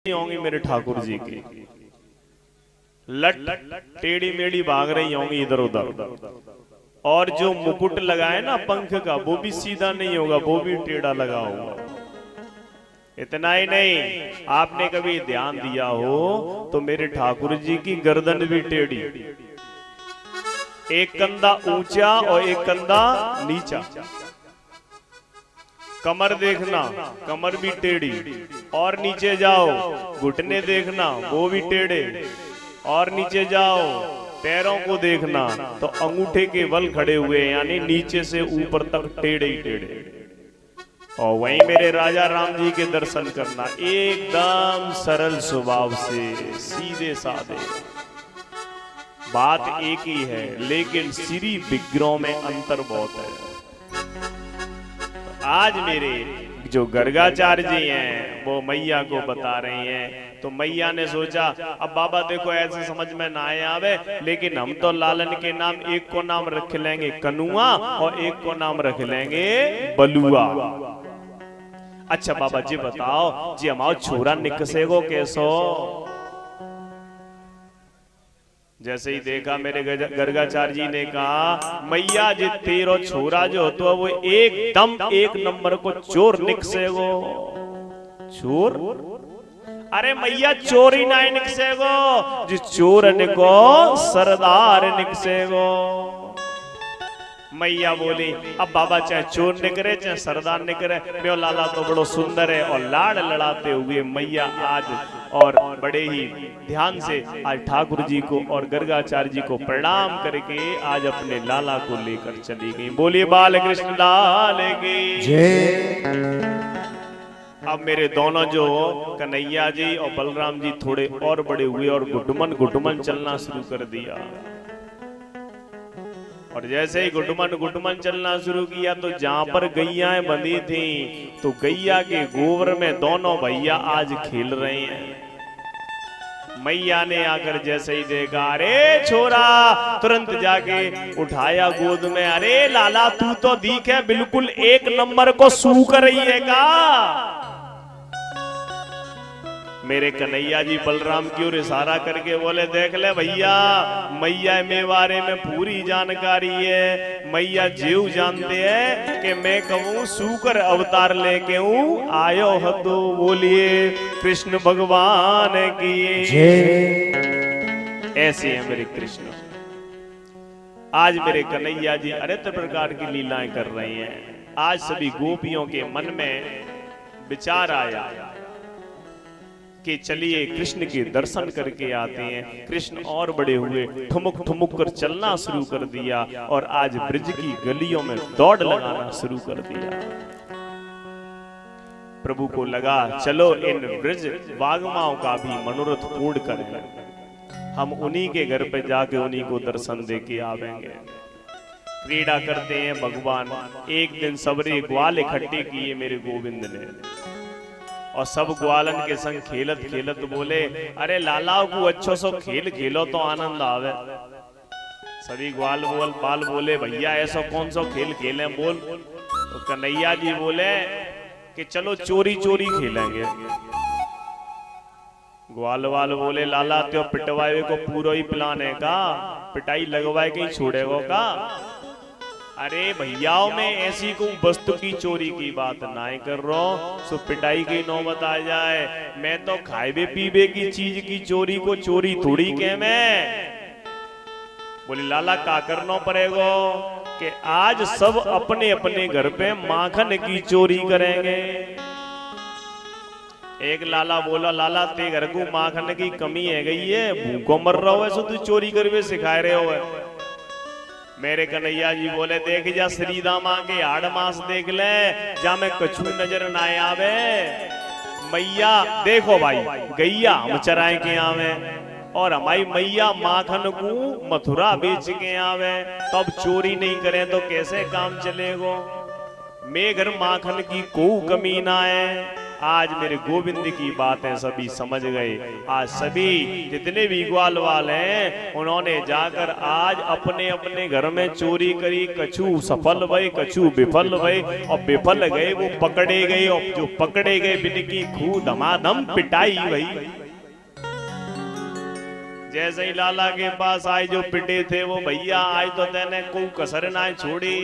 होंगी मेरे ठाकुर जी की। लट टेढ़ी मेढ़ी भाग रही होंगी इधर उधर, और जो मुकुट लगाए ना पंख का वो भी सीधा नहीं होगा, वो भी टेढ़ा लगा होगा। इतना ही नहीं, आपने कभी ध्यान दिया हो तो मेरे ठाकुर जी की गर्दन भी टेढ़ी, एक कंधा ऊंचा और एक कंधा नीचा। कमर देखना, कमर भी टेढ़ी, और नीचे जाओ घुटने देखना वो भी टेढ़े, और नीचे जाओ पैरों को देखना तो अंगूठे के बल खड़े हुए, यानी नीचे से ऊपर तक टेढ़े ही टेढ़े। और वहीं मेरे राजा राम जी के दर्शन करना, एकदम सरल स्वभाव से, सीधे साधे, बात एक ही है लेकिन श्री विग्रहों में अंतर बहुत है। आज मेरे जो गर्गाचार्य जी हैं वो मैया को बता रही हैं, तो मैया ने सोचा अब बाबा देखो ऐसे समझ में ना आवे, लेकिन हम तो लालन के नाम एक को नाम रख लेंगे कनुआ और एक को नाम रख लेंगे बलुआ। अच्छा बाबा जी बताओ जी हमारा छोरा निकसेगो कैसो? जैसे ही देखा मेरे गर्गाचार्य जी ने कहा मैया जी तेरो छोरा जो तो वो एकदम एक नंबर को चोर निकसेगो। चोर? अरे मैया चोर ही ना निकसेगो, जी चोर निको सरदार निकसेगो। मैया बोली अब बाबा चाहे चोर निकरे चाहे सरदार निकरे, मेरा लाला तो बड़ो सुंदर है। और लाड़ लड़ाते हुए मैया आज और बड़े ही ध्यान से आज ठाकुर जी को और गर्गाचार्य जी को प्रणाम करके आज अपने लाला को लेकर चली गई। बोलिए बाल कृष्ण लाल की जय। अब मेरे दोनों जो कन्हैया जी और बलराम जी थोड़े और बड़े हुए और गुटमन गुटमन चलना शुरू कर दिया। और जैसे ही गुटमन चलना शुरू किया तो जहां पर गैयाएं बंधी थी तो गैया के गोबर में दोनों भैया आज खेल रहे हैं। मैया ने आकर जैसे ही देखा, अरे छोरा, तुरंत जाके उठाया गोद में। अरे लाला तू तो दिखे बिल्कुल एक नंबर को सूख रही है का? मेरे कन्हैया जी बलराम की ओर इशारा करके बोले देख ले भैया, मैया मेरे बारे में पूरी जानकारी है। मैया जीव जानते हैं कि मैं कहूँ सूकर अवतार लेके हूँ आयो हतो। बोलिए कृष्ण भगवान की जय। ऐसे है मेरे कृष्ण। आज मेरे कन्हैया जी अनेक प्रकार की लीलाएं कर रहे हैं। आज सभी गोपियों के मन में विचार आया कि चलिए कृष्ण के दर्शन करके आते हैं। कृष्ण और बड़े हुए, ठुमुक ठुमुक कर चलना शुरू कर दिया और आज ब्रज की गलियों में दौड़ लगाना शुरू कर दिया। प्रभु को लगा चलो इन ब्रज वागमाओं का भी मनोरथ पूर्ण करें, हम उन्हीं के घर पे जाके उन्हीं को दर्शन दे के आवेंगे। क्रीड़ा करते हैं भगवान। एक दिन सबरे ग्वाल इकट्ठे किए मेरे गोविंद ने, और सब ग्वालन के संग खेलत खेलत बोले अरे लाला को अच्छो सो खेल खेलो तो आनंद आवे। सभी ग्वाल पाल बोले भैया ऐसा कौन सा खेल खेले बोल? तो कन्हैया जी बोले कि चलो चोरी चोरी खेलेंगे। ग्वाल वाल बोले लाला त्यो पिटवाए को पूरा ही प्लान है का? पिटाई लगवाए के ही छोड़ेगो का? अरे भैयाओं में ऐसी को वस्तु की चोरी की बात ना कर रहा, सो पिटाई की नौबत आ जाए। मैं तो खाए पीबे की चीज की चोरी को चोरी थोड़ी के मैं। बोली लाला का करना पड़ेगा कि आज सब अपने अपने घर पे माखन की चोरी करेंगे। एक लाला बोला लाला ते घर को माखन की कमी है गई है, भूखों मर रहा हो सो तू चोरी करवे सिखाए रहे हो। मेरे कन्हैया जी बोले देख जा श्री दामा के हाड़ मास देख ले, जा में कछु नजर ना आवे। मैया देखो भाई गैया हम चराए के आवे और हमारी मैया माखन को मथुरा बेच के आवे, तो अब चोरी नहीं करें तो कैसे काम चलेगो? मैं घर माखन की कोई कमी ना है। आज मेरे गोविंद की बातें सभी समझ गए। आज सभी जितने भी ग्वालवाल हैं उन्होंने जाकर आज अपने अपने घर में चोरी करी। कछु सफल भय, कछु विफल भय, और विफल गए वो पकड़े गए, और जो पकड़े गए बिनकी खूब धमाधम पिटाई भई। जैसे ही लाला के पास आए जो पिटे थे वो, भैया आज तो तेने कोई कसर ना छोड़ी।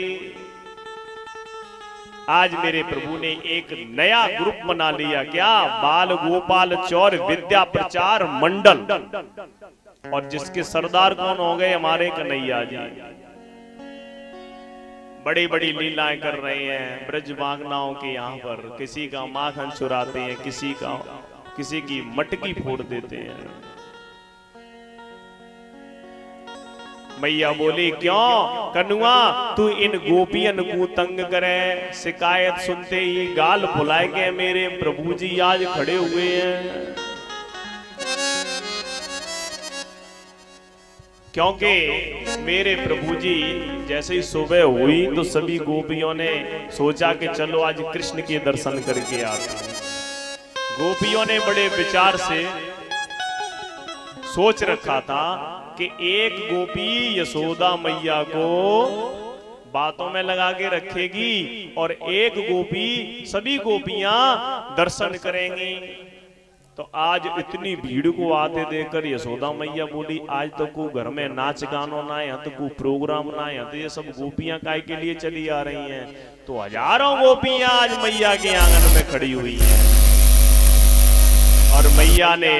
आज मेरे प्रभु ने एक नया ग्रुप बना लिया, क्या? बाल गोपाल चौर विद्या प्रचार मंडल, और जिसके सरदार कौन हो गए? हमारे कन्हैया जी। बड़ी बड़ी लीलाएं कर रहे हैं ब्रज बांगनाओं के यहाँ पर। किसी का माखन चुराते हैं, किसी की मटकी फोड़ देते हैं। मैया बोली, क्यों कनुआ तू इन गोपियन को तंग करे? शिकायत सुनते ही गाल फुलाए के मेरे प्रभु जी आज खड़े हुए हैं। क्योंकि मेरे प्रभु जी जैसे ही सुबह हुई तो सभी गोपियों ने सोचा कि चलो आज कृष्ण के दर्शन करके आते हैं। गोपियों ने बड़े विचार से सोच रखा था कि एक गोपी यशोदा मैया को बातों में लगा के रखेगी और एक गोपी सभी गोपियां दर्शन करेंगी। तो आज इतनी भीड़ को आते देखकर यशोदा मैया बोली, आज तो को घर में नाच गानो ना, यहाँ तो को प्रोग्राम ना, यहाँ तो ये सब गोपियां काय के लिए चली आ रही हैं। तो हजारों गोपियां आज मैया के आंगन में खड़ी हुई हैं। और मैया ने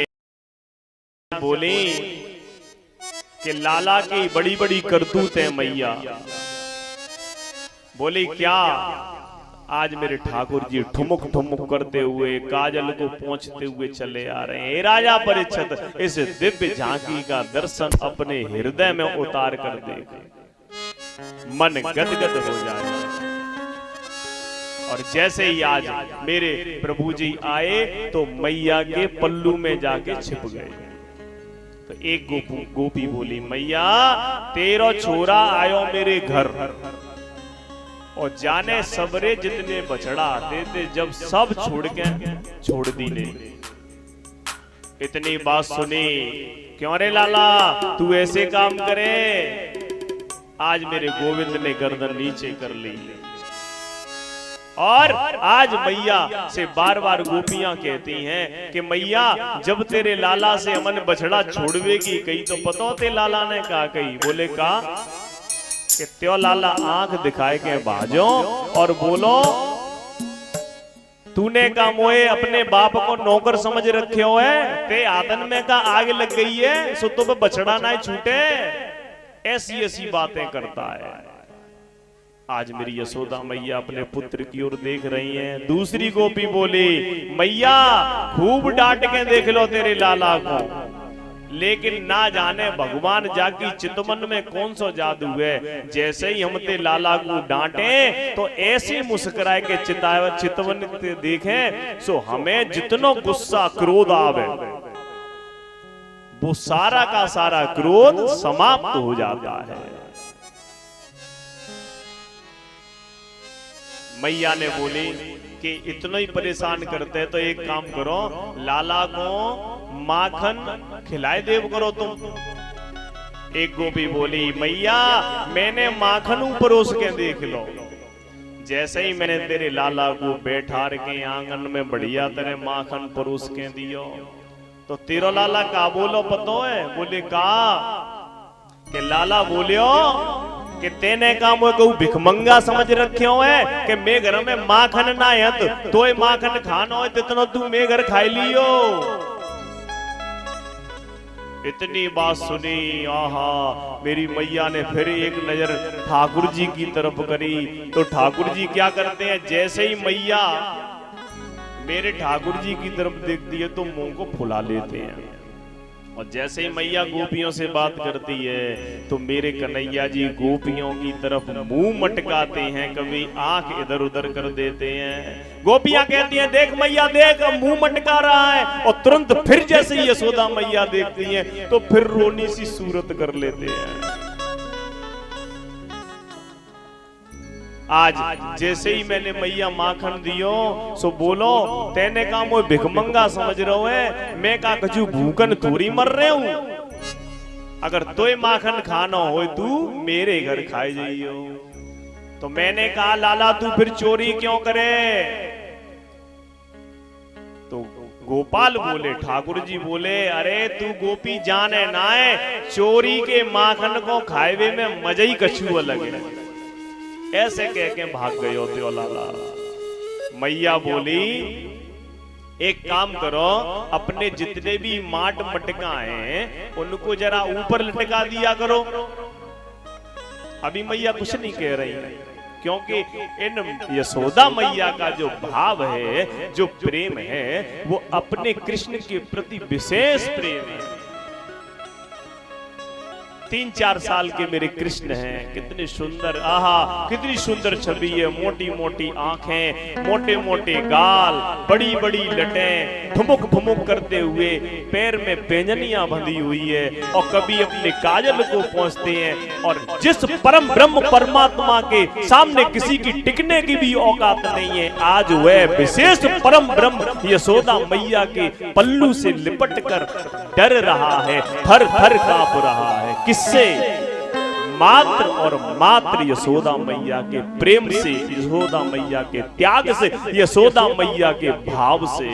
बोली कि लाला की बड़ी बड़ी करतूत है। मैया बोली, क्या? आज मेरे ठाकुर जी ठुमुक ठुमुक करते हुए काजल को पहुंचते हुए चले आ रहे हैं। राजा परीक्षित इस दिव्य झांकी का दर्शन अपने हृदय में उतार कर देखे, मन गदगद हो जाए। और जैसे ही आज मेरे प्रभु जी आए तो मैया के पल्लू में जाके छिप गए। तो एक गोपी बोली, मैया तेरा छोरा आयो मेरे घर, और जाने सबरे जितने बछड़ा आते थे जब सब छोड़ दी ने। इतनी बात सुनी, क्यों रे लाला तू ऐसे काम करे? आज मेरे गोविंद ने गर्दन नीचे कर ली। और आज मैया से बार बार गोपियां कहती हैं कि मैया जब तेरे लाला से अमन बछड़ा छोड़वेगी कही तो पतो ते लाला ने कहा कही। बोले कहा कि त्यो लाला आंख दिखाए के बाजो और बोलो, तूने का मोए अपने बाप को नौकर समझ रखे हो है, ते आदन में का आग लग गई है सो तो बछड़ा ना छूटे। ऐसी ऐसी बातें करता है। आज मेरी यशोदा मैया अपने पुत्र की ओर देख रही हैं। दूसरी गोपी बोली, मैया खूब डांट के देख लो तेरे लाला को, लेकिन ना जाने भगवान जाकी चितमन में कौन सा जादू है। जैसे ही हम ते लाला को डांटे तो ऐसे मुस्कुराए के चितवन देखे सो हमें जितनो गुस्सा क्रोध आवे वो सारा का सारा क्रोध समाप्त हो जाता है। मैया ने बोली कि इतना ही परेशान करते हैं तो एक काम करो, लाला को माखन खिलाए देव करो तुम। एक गोपी बोली, मैया मैंने माखन परोस के देख लो। जैसे ही मैंने तेरे लाला को बैठा के आंगन में बढ़िया तरह माखन परोस के दियो तो तेरा लाला का बोलो पतो है? बोले का कि लाला बोलियो कि तेने काम को भिखमंगा समझ रखे हो है कि मैं घर में माखन ना है तो माखन खाना हो तितना तू मैं घर खाई लियो। इतनी बात सुनी, आहा मेरी मैया ने फिर एक नजर ठाकुर जी की तरफ करी तो ठाकुर जी क्या करते हैं, जैसे ही मैया मेरे ठाकुर जी की तरफ देखती है तो मुंह को फुला लेते हैं। और जैसे ही मैया गोपियों से बात करती है तो मेरे कन्हैया जी गोपियों की तरफ मुंह मटकाते हैं, कभी आंख इधर उधर कर देते हैं। गोपियां कहती हैं देख मैया देख मुंह मटका रहा है, और तुरंत फिर जैसे ही यशोदा मैया देखती हैं तो फिर रोनी सी सूरत कर लेते हैं। आज जैसे ही मैंने मैया माखन दियो सो बोलो तेने का मोय भिखमंगा समझ रहो है, मैं का कछु भूखन थोड़ी मर रहे हूं। अगर तोय माखन खाना हो तू मेरे घर खाए जाइयो। तो मैंने कहा लाला तू फिर चोरी क्यों करे? तो गोपाल बोले, ठाकुर जी बोले, अरे तू गोपी जाने ना है, चोरी के माखन को खाए में मजा ही कछु अलग है। ऐसे कह के भाग गए होते हो लाला। मैया बोली एक काम करो, अपने जितने भी माट मटका हैं उनको जरा ऊपर लटका दिया करो। अभी मैया कुछ नहीं कह रही है, क्योंकि इन यशोदा मैया का जो भाव है, जो प्रेम है, वो अपने कृष्ण के प्रति विशेष प्रेम है। 3-4 साल के मेरे कृष्ण हैं, कितने सुंदर, आहा कितनी सुंदर छवि है, मोटी मोटी आंखें, मोटे मोटे गाल, बड़ी बड़ी लटें, ठुमुक ठुमुक करते हुए, पैर में पैंजनियां बंधी हुई है और कभी अपने काजल को पहुंचते हैं। और जिस परम ब्रह्म परमात्मा के सामने किसी की टिकने की भी औकात नहीं है, आज वह विशेष परम ब्रह्म यशोदा मैया के पल्लू से लिपट कर डर रहा है, थर थर कांप रहा है। किससे? मात्र और मात्र यशोदा मैया के प्रेम से, यशोदा मैया के त्याग से, यशोदा मैया के भाव से।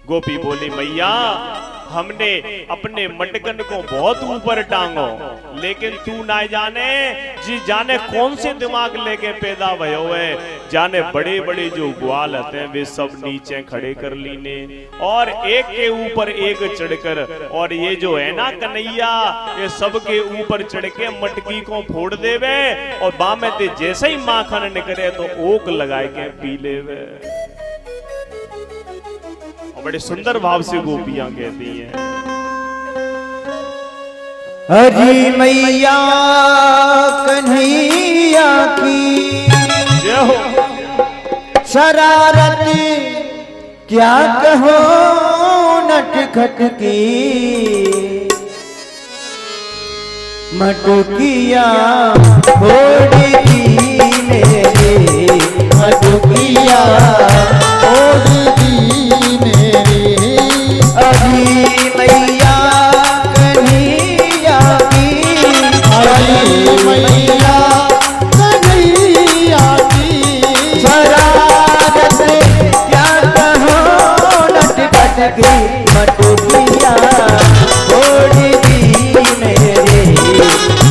गोपी बोली मैया हमने अपने मटकन को बहुत ऊपर टांगो, लेकिन तू ना जाने जी जाने कौन से दिमाग लेके पैदा भयो है, जाने बड़े बड़े जो ग्वाल होते हैं वे सब नीचे खड़े कर लीने और एक के ऊपर एक चढ़कर, और ये जो है ना कन्हैया ये सब के ऊपर चढ़ के मटकी को फोड़ देवे और बामे ते जैसे ही माखन निकले तो ओक लगाए के पी लेवे। बड़े सुंदर भाव से गोपियां कहती हैं, हरी मैया कन्हैया की जय हो। शरारत क्या कहो नटखट की, मटकिया फोड़ दी मेरे, मटकिया फोड़ दी मेरे। हरी मैया कन्हैया की, हरी मैया कन्हैया की, शरारत क्या कहो नटखट की, मटकिया फोड़ दी मेरे,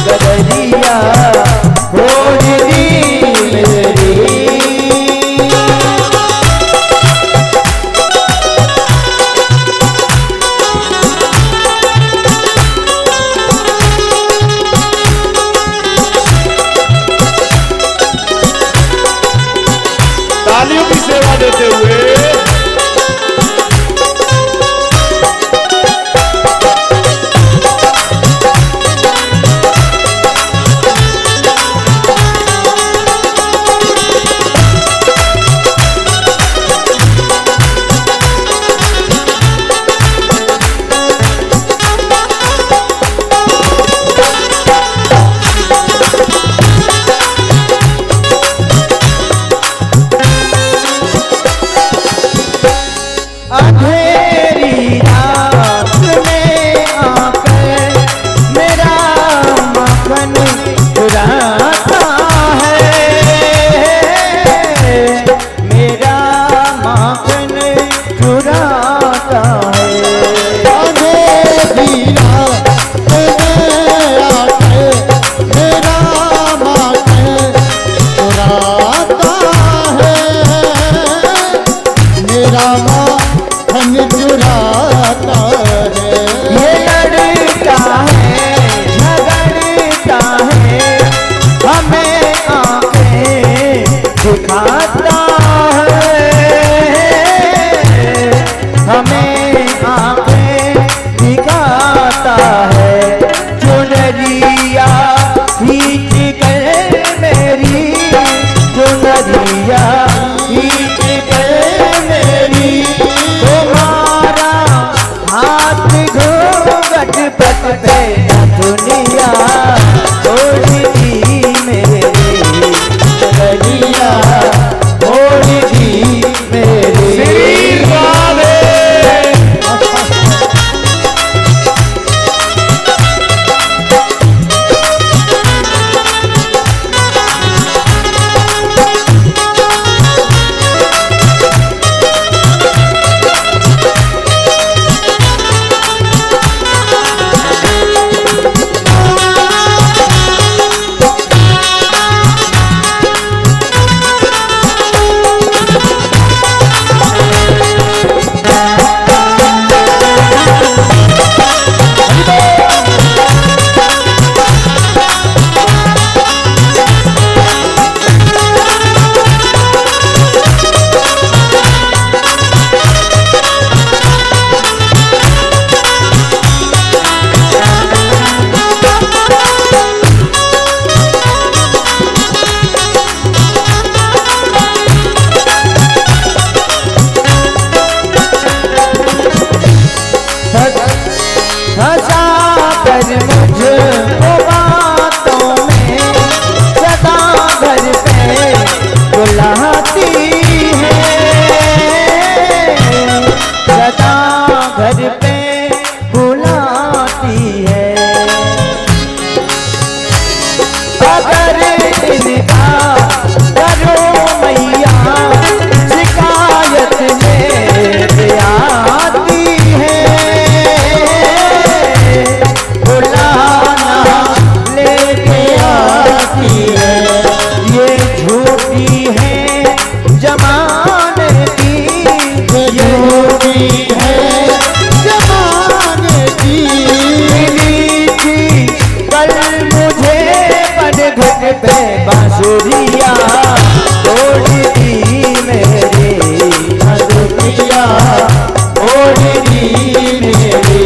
गदरिया फोड़ दी मेरी। तालियों की सेवा देते हुए अंधेरी रात में आकर मेरा माखन चुराता है, मेरा माखन चुराता है। अंधेरी रात में आकर मेरा माखन चुराता है, मेरा चुराता है। ये लड़ता है झगड़ता है, हमें आंखें दिखाता है, हमें आंखें दिखाता है। चुनरिया खींच कर मेरी, चुनरिया खींच कर मेरी, तुम्हारा हाथ योगी है जमाने की। मिली थी कल मुझे पनघट पे बांसुरिया, तोड़ दी मेरी अदुकिया ओढ़ी मेरे।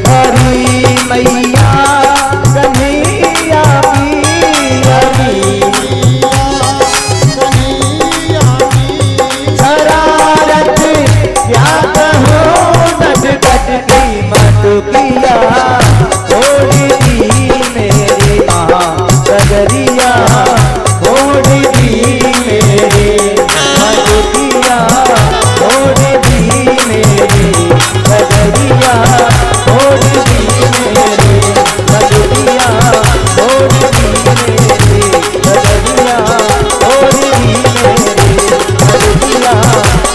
हरी मैया कन्हैया की शरारत क्या कहो नटखट की मटुकिया, तोड़ दी मेरी माँ सगरिया, तोड़ दी मेरी मटुकिया, तोड़ दी मेरी सगरिया, तोड़ दी मेरी मटुकिया, तोड़ दी मेरी सगरिया, तोड़ दी मेरी मटुकिया,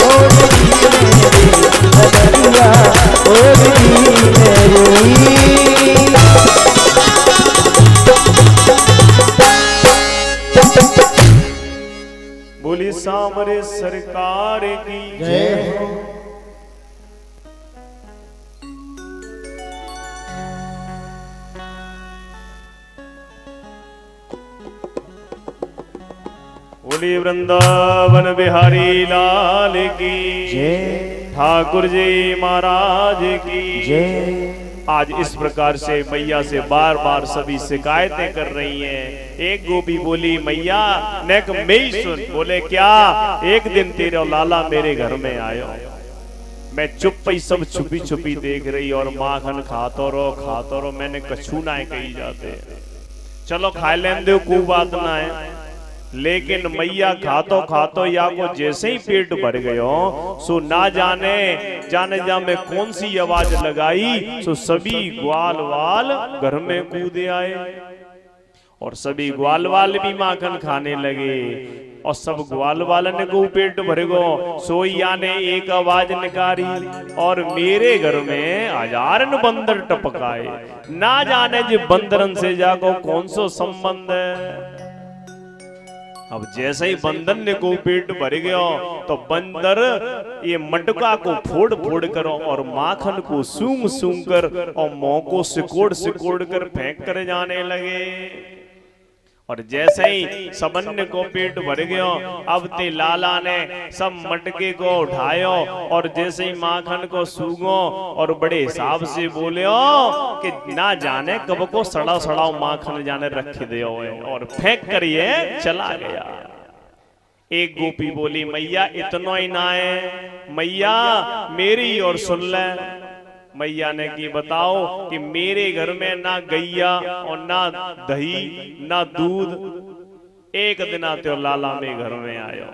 तोड़ दी मेरी सगरिया, तोड़ दी मेरी। बोली सामरे सरकार की जय हो। बोली वृंदावन बिहारी लाल की जय ठाकुर जी महाराज की जय। आज इस प्रकार से मैया से बार बार सभी शिकायतें कर रही हैं। एक गोपी बोली मैया नेक में सुन। बोले क्या? एक दिन तेरा लाला मेरे घर में आयो, मैं चुप ही सब छुपी छुपी देख रही और माखन खातो रो मैंने कछू ना कही जाते। चलो खा लें दो को बात ना है, लेकिन मैया खातो खातो या को जैसे ही पेट भर गयो सो ना जाने जा में कौन सी आवाज लगाई सो सभी ग्वाल वाल घर में कूदे आए और सभी ग्वाल वाल भी माखन खाने लगे और सब ग्वाल वालन को पेट भर गो। सोईया ने एक आवाज निकाली और मेरे घर में हजारन बंदर टपकाए, ना जाने जी बंदरन से जाको कौन सो संबंध है। अब जैसे ही बंदर ने को पेट भर गया तो बंदर ये मटका को फोड़ फोड़ कर और माखन को सूंघ सूंघ कर और मुंह को सिकोड़ सिकोड़ कर फेंक कर जाने लगे। और जैसे ही सबन को पेट भर गया अब ते लाला ने सब मटके को उठायो और जैसे ही माखन को सूंघो और बड़े हिसाब से बोले कि ना जाने कब को सड़ा सड़ा माखन जाने रख दियो और फेंक कर ये चला गया। एक गोपी बोली मैया इतना ही ना है, मैया मेरी और सुन ले। मैया ने की बताओ कि मेरे घर में ना गैया और ना दही ना दूध। एक दिन आते लाला में घर में आयो,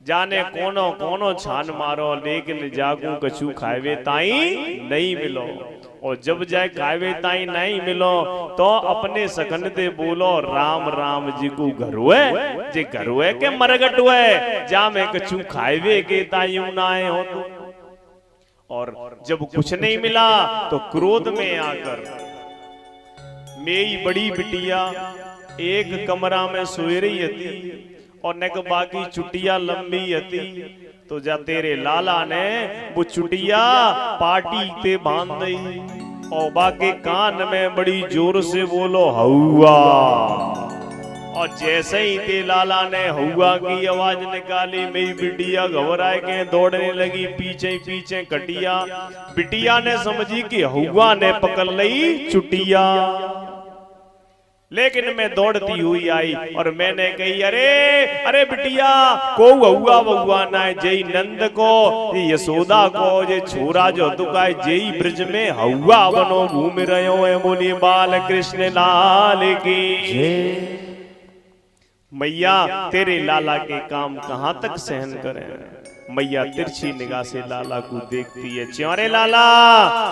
जाने कोनो कोनो छान मारो लेकिन जागू कछु खावे ताई नहीं मिलो। और जब जाए खावे ताई नहीं मिलो तो अपने सकन दे बोलो राम राम जी को घर हुए जे घर हुए के मरगट हुए जा में कछु खावे के ताई ना आए हो तो। और जब कुछ नहीं मिला तो क्रोध में आकर मेरी बड़ी बिटिया एक कमरा में सोई रही थी और नक बाकी चुटिया लंबी हती तो जा तेरे लाला ने वो चुटिया पार्टी ते बांध दी और बाकी कान में बड़ी जोर से बोलो हौआ। और जैसे ही ते लाला ने हुआ की आवाज निकाली मेरी बिटिया घबराए के दौड़ने लगी पीछे पीछे कटिया। बिटिया ने समझी कि हुआ ने पकड़ ली चुटिया, लेकिन मैं दौड़ती हुई आई और मैंने कही अरे अरे बिटिया को हुआ बउआ ना जय नंद को यशोदा को जे छोरा जो दुकाय जय ब्रज में हुआ बनो घूम रहे हो। बोली बाल कृष्ण लाल की। मैया तेरे लाला के काम कहां तक सहन करें। मैया तिरछी निगाह से लाला को देखती है। च्योरे लाला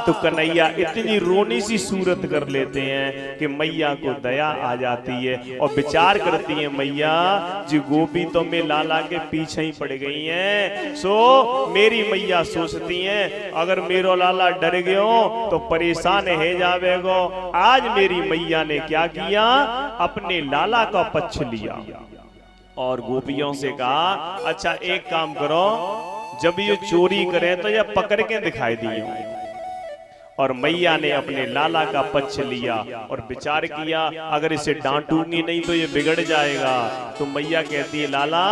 तो कन्हैया इतनी रोनी सी सूरत कर लेते हैं कि मैया को दया आ जाती है और विचार करती है मैया जी गोपी तो मैं लाला के पीछे ही पड़ गई हैं। सो मेरी मैया सोचती हैं अगर मेरो लाला डर गयो तो परेशान है जावेगो। आज मेरी मैया ने क्या किया, अपने लाला का पक्ष लिया और गोपियों से कहा अच्छा एक काम करो, जब ये चोरी करें तो ये पकड़ के दिखाई दिए। और मैया ने अपने लाला का पक्ष लिया और विचार किया अगर इसे डांटूंगी नहीं तो ये बिगड़ जाएगा। तो मैया कहती है लाला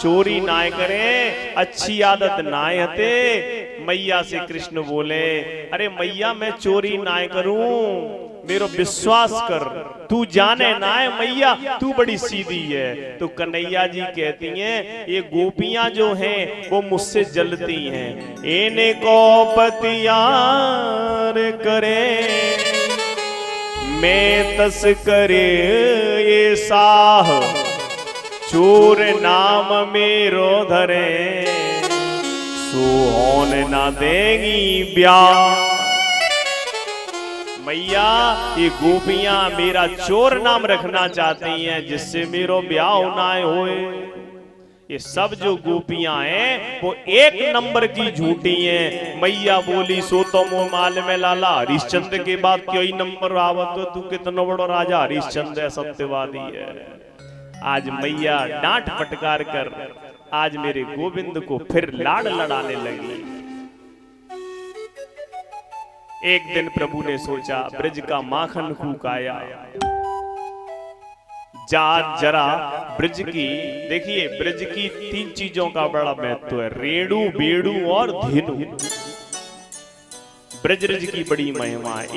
चोरी ना करें, अच्छी आदत ना हते। मैया से कृष्ण बोले अरे मैया मैं चोरी ना करूं, मेरो विश्वास कर, तू जाने ना है मैया तू बड़ी सीधी है। तो कन्हैया जी कहती हैं ये गोपियां जो हैं वो मुझसे जलती हैं, इन्हें को पतियार करे मैं तस करे ये साह, चोर नाम मेरो धरे सो होने ना देगी ब्याह। मैया ये गोपियां मेरा चोर नाम रखना चाहती हैं जिससे मेरो ब्याह ना होए। ये सब जो गोपियां हैं वो एक नंबर की झूठी हैं। मैया बोली सो तो मोह माल में लाला हरिश्चंद्र के बाद क्यों ही नंबर आवत तो तू कितना बड़ो राजा हरिश्चंद्र है, सत्यवादी है। आज मैया डांट फटकार कर आज मेरे गोविंद को फिर लाड़ लड़ाने लगी। एक दिन प्रभु ने सोचा ब्रज का माखन खूक आया, जा जरा ब्रज की देखिए, ब्रज की 3 चीजों का बड़ा महत्व है, रेणु बेड़ू और धेनु। ब्रज की बड़ी महिमा है।